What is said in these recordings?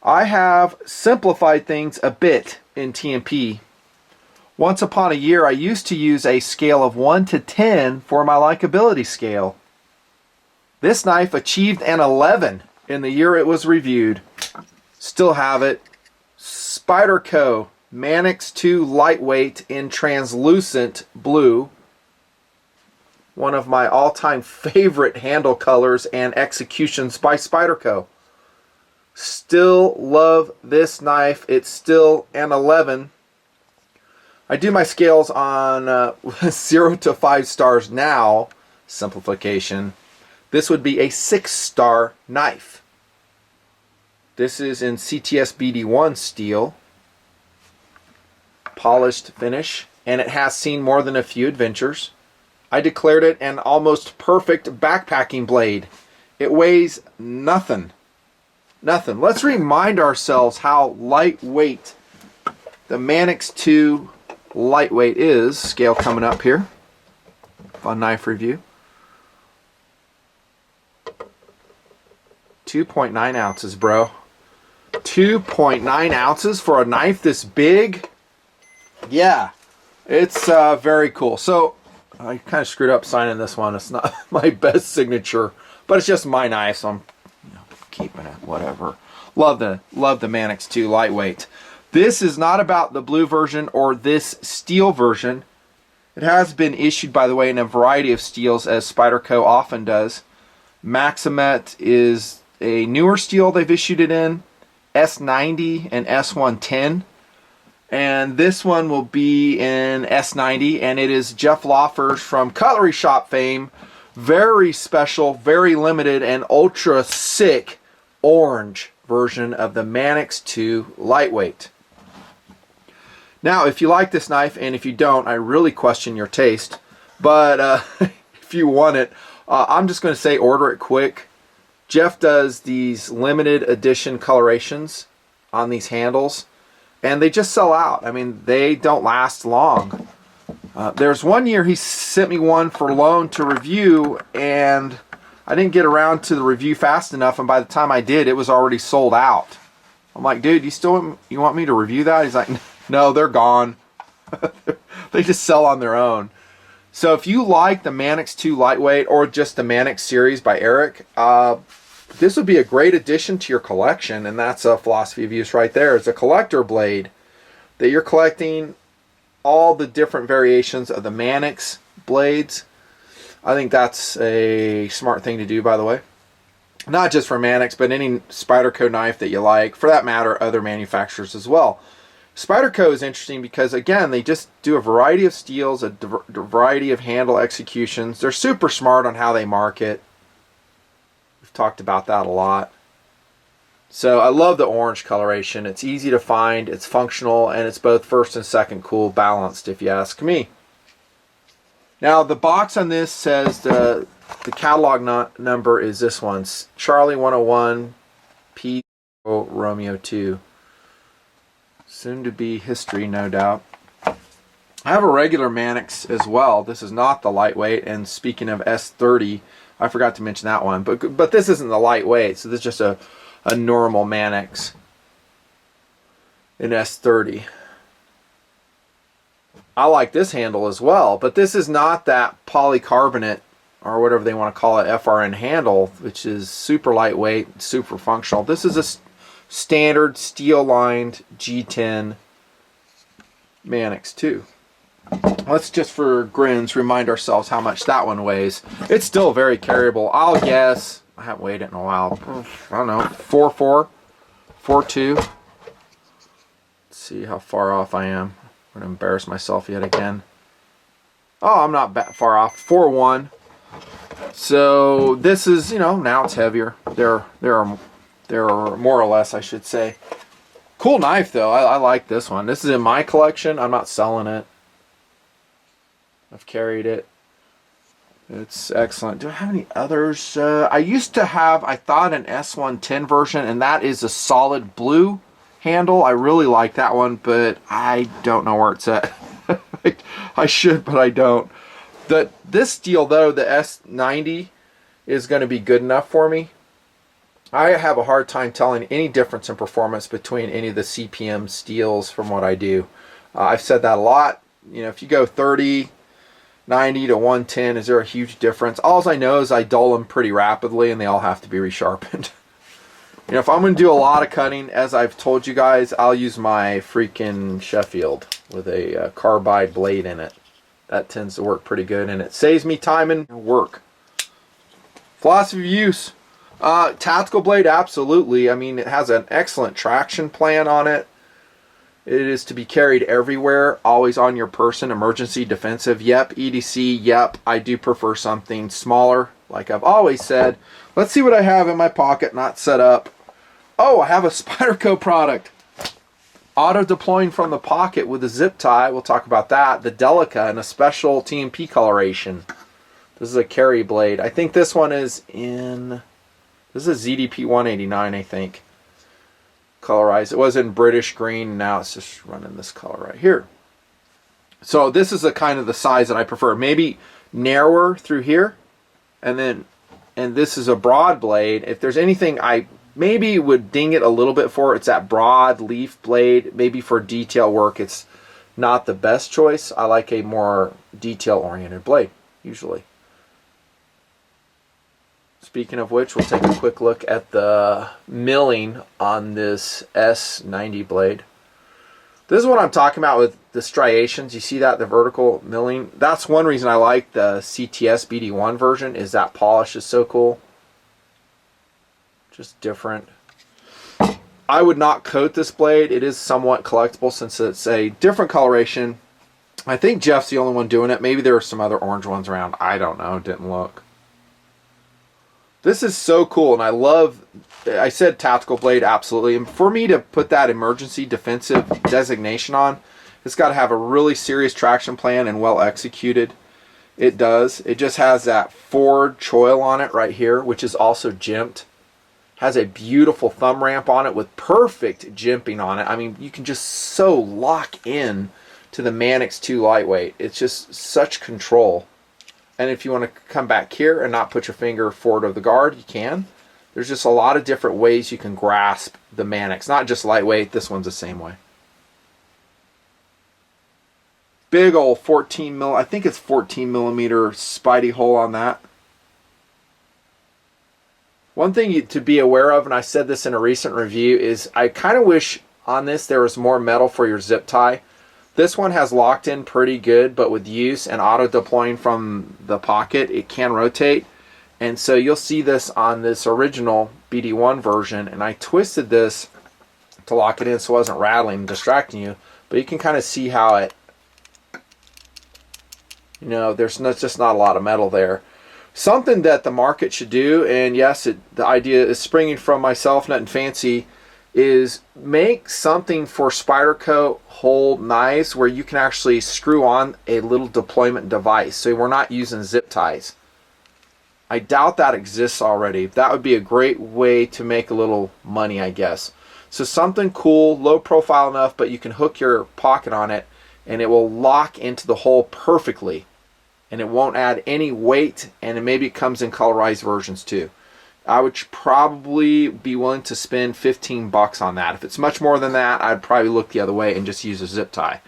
I have simplified things a bit in TMP. Once upon a year, I used to use a scale of 1 to 10 for my likability scale. This knife achieved an 11 in the year it was reviewed. Still have it. Spyderco Manix 2 Lightweight in translucent blue. One of my all-time favorite handle colors and executions by Spyderco. Still love this knife. It's still an 11. I do my scales on 0 to 5 stars now. Simplification. This would be a 6-star knife. This is in CTS BD1 steel. Polished finish. And it has seen more than a few adventures. I declared it an almost perfect backpacking blade. It weighs nothing. Nothing. Let's remind ourselves how lightweight the Manix 2 Lightweight is. Scale coming up here. Fun knife review. 2.9 ounces, bro. 2.9 ounces for a knife this big? Yeah, it's very cool. So, I kind of screwed up signing this one. It's not my best signature, but it's just my knife, so I'm keeping it, whatever. Love the Manix 2 Lightweight. This is not about the blue version or this steel version. It has been issued, by the way, in a variety of steels, as Spyderco often does. Maximet is a newer steel they've issued it in, S90 and S110. And this one will be in S90, and it is Jeff Loffer's from Cutlery Shoppe fame. Very special, very limited, and ultra sick orange version of the Manix 2 Lightweight. Now, if you like this knife, and if you don't, I really question your taste. But if you want it, I'm just going to say order it quick. Jeff does these limited edition colorations on these handles, and they just sell out. I mean, they don't last long. There's one year he sent me one for loan to review, and I didn't get around to the review fast enough, and by the time I did, it was already sold out. I'm like, dude, you want me to review that? He's like, no, they're gone. They just sell on their own. So if you like the Manix 2 Lightweight or just the Manix series by Eric, this would be a great addition to your collection, and that's a philosophy of use right there. It's a collector blade that you're collecting all the different variations of the Manix blades. I think that's a smart thing to do, by the way. Not just for Manix, but any Spyderco knife that you like. For that matter, other manufacturers as well. Spyderco is interesting because, again, they just do a variety of steels, a variety of handle executions. They're super smart on how they market. We've talked about that a lot. So I love the orange coloration. It's easy to find, it's functional, and it's both first and second cool balanced, if you ask me. Now, the box on this says the catalog number is this one, Charlie 101 P Romeo 2. Soon to be history, no doubt. I have a regular Manix as well. This is not the lightweight, and speaking of S30, I forgot to mention that one, but this isn't the lightweight, so this is just a normal Manix in S30. I like this handle as well, but this is not that polycarbonate, or whatever they want to call it, FRN handle, which is super lightweight, super functional. This is a standard steel-lined G10 Manix 2. Let's just for grins remind ourselves how much that one weighs. It's still very carryable. I'll guess, I haven't weighed it in a while, I don't know, 4.4, 4.2. Let's see how far off I am. I'm going to embarrass myself yet again. Oh, I'm not that far off, 4.1. So this is, now it's heavier. There are more or less, I should say. Cool knife, though. I like this one. This is in my collection. I'm not selling it. I've carried it. It's excellent. Do I have any others? I used to have, I thought, an S110 version, and that is a solid blue handle. I really like that one, but I don't know where it's at. I should, but I don't. This steel, though, the S90, is going to be good enough for me. I have a hard time telling any difference in performance between any of the CPM steels from what I do. I've said that a lot. You know, if you go 30, 90 to 110, is there a huge difference? All I know is I dull them pretty rapidly and they all have to be resharpened. You know, if I'm going to do a lot of cutting, as I've told you guys, I'll use my freaking Sheffield with a carbide blade in it. That tends to work pretty good, and it saves me time and work. Philosophy of use. Tactical blade, absolutely. I mean, it has an excellent traction plan on it. It is to be carried everywhere, always on your person, emergency, defensive. Yep, EDC, yep. I do prefer something smaller, like I've always said. Let's see what I have in my pocket, not set up. Oh, I have a Spyderco product. Auto deploying from the pocket with a zip tie. We'll talk about that. The Delica in a special TMP coloration. This is a carry blade. I think this one is in... This is a ZDP 189, I think. Colorized. It was in British green. Now it's just running this color right here. So this is the kind of the size that I prefer. Maybe narrower through here. And this is a broad blade. If there's anything I maybe would ding it a little bit for, it's that broad leaf blade. Maybe for detail work, it's not the best choice. I like a more detail-oriented blade, usually. Speaking of which, we'll take a quick look at the milling on this S90 blade. This is what I'm talking about with the striations. You see that, the vertical milling? That's one reason I like the CTS BD1 version, is that polish is so cool. Just different. I would not coat this blade. It is somewhat collectible since it's a different coloration. I think Jeff's the only one doing it. Maybe there are some other orange ones around. I don't know. Didn't look. This is so cool, and I love, I said tactical blade, absolutely. And for me to put that emergency defensive designation on, it's got to have a really serious traction plan and well executed. It does. It just has that forward choil on it right here, which is also jimped. Has a beautiful thumb ramp on it with perfect jimping on it. I mean, you can just so lock in to the Manix 2 lightweight. It's just such control. And if you want to come back here and not put your finger forward of the guard, you can. There's just a lot of different ways you can grasp the Manix. Not just lightweight, this one's the same way. Big old 14 mil, I think it's 14 millimeter Spidey hole on that. One thing to be aware of, and I said this in a recent review, is I kind of wish on this there was more metal for your zip tie. This one has locked in pretty good, but with use and auto deploying from the pocket, it can rotate. And so you'll see this on this original BD1 version, and I twisted this to lock it in so it wasn't rattling and distracting you. But you can kind of see how it, you know, there's just not a lot of metal there. Something that the market should do, and yes, the idea is springing from myself, Nutnfancy, is make something for Spyderco whole knives where you can actually screw on a little deployment device. So we're not using zip ties. I doubt that exists already. That would be a great way to make a little money, I guess. So something cool, low profile enough, but you can hook your pocket on it and it will lock into the hole perfectly. And it won't add any weight, and maybe it comes in colorized versions too. I would probably be willing to spend 15 bucks on that. If it's much more than that, I'd probably look the other way and just use a zip tie.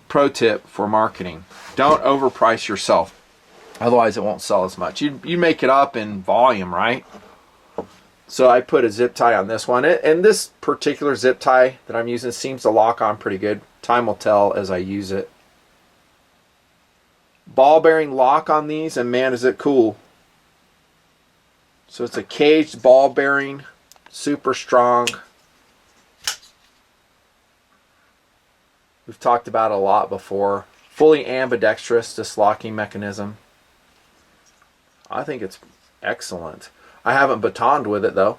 Pro tip for marketing: don't overprice yourself, otherwise it won't sell as much. You make it up in volume, right? So I put a zip tie on this one, and this particular zip tie that I'm using seems to lock on pretty good. Time will tell as I use it. Ball bearing lock on these, and man, is it cool. So it's a caged ball bearing, super strong. We've talked about it a lot before. Fully ambidextrous, this locking mechanism. I think it's excellent. I haven't batoned with it though.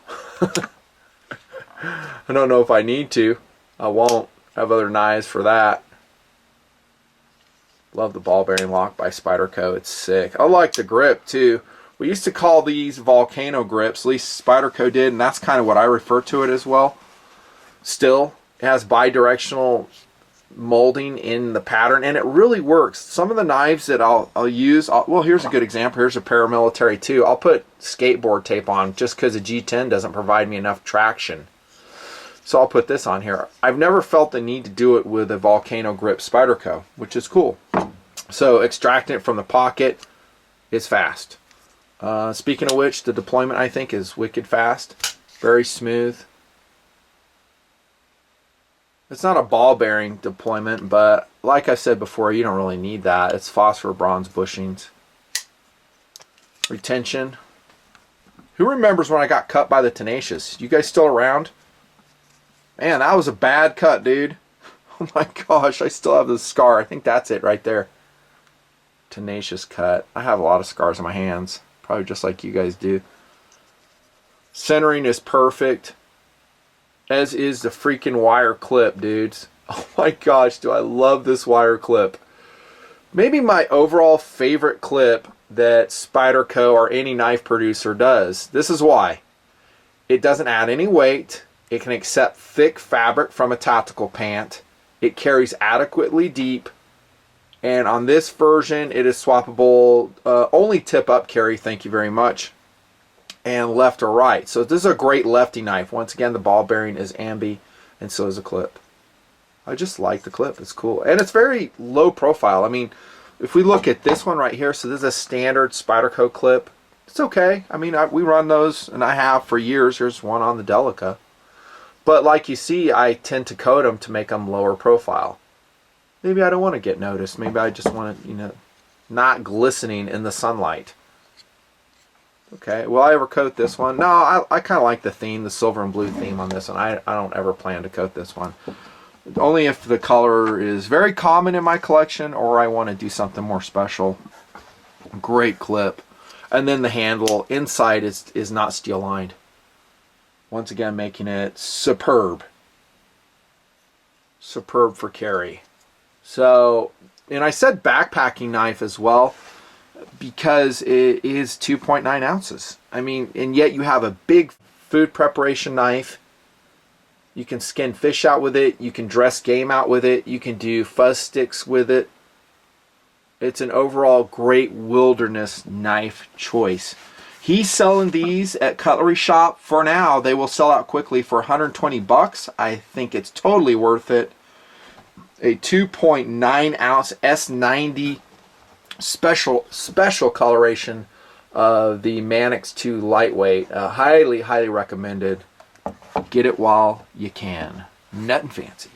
I don't know if I need to. I won't. I have other knives for that. Love the ball bearing lock by Spyderco. It's sick. I like the grip too. We used to call these volcano grips, at least Spyderco did, and that's kind of what I refer to it as well. Still, it has bi-directional molding in the pattern, and it really works. Some of the knives that I'll use, well, here's a good example. Here's a paramilitary 2. I'll put skateboard tape on just because a G10 doesn't provide me enough traction. So I'll put this on here. I've never felt the need to do it with a Volcano Grip Spyderco, which is cool. So extracting it from the pocket is fast. Speaking of which, the deployment I think is wicked fast. Very smooth. It's not a ball bearing deployment, but like I said before, you don't really need that. It's phosphor bronze bushings. Retention. Who remembers when I got cut by the Tenacious? You guys still around? Man, that was a bad cut, dude. Oh my gosh, I still have the scar. I think that's it right there. Tenacious cut. I have a lot of scars on my hands. Probably just like you guys do. Centering is perfect. As is the freaking wire clip, dudes. Oh my gosh, do I love this wire clip. Maybe my overall favorite clip that Spyderco or any knife producer does. This is why. It doesn't add any weight. It can accept thick fabric from a tactical pant. It carries adequately deep. And on this version, it is swappable, only tip up carry, thank you very much, and left or right. So this is a great lefty knife. Once again, the ball bearing is ambi, and so is the clip. I just like the clip. It's cool. And it's very low profile. I mean, if we look at this one right here, so this is a standard Spyderco clip. It's okay. I mean, we run those, and I have for years. Here's one on the Delica. But like you see, I tend to coat them to make them lower profile. Maybe I don't want to get noticed. Maybe I just want to, you know, not glistening in the sunlight. Okay, will I ever coat this one? No, I kind of like the theme, the silver and blue theme on this one. I don't ever plan to coat this one. Only if the color is very common in my collection or I want to do something more special. Great clip. And then the handle inside is not steel lined. Once again, making it superb. Superb for carry. So, and I said backpacking knife as well because it is 2.9 ounces. I mean, and yet you have a big food preparation knife. You can skin fish out with it. You can dress game out with it. You can do fuzz sticks with it. It's an overall great wilderness knife choice. He's selling these at Cutlery Shoppe. For now, they will sell out quickly for 120 bucks. I think it's totally worth it. A 2.9 ounce S90 special coloration of the Manix 2 lightweight. Highly recommended. Get it while you can. Nutnfancy.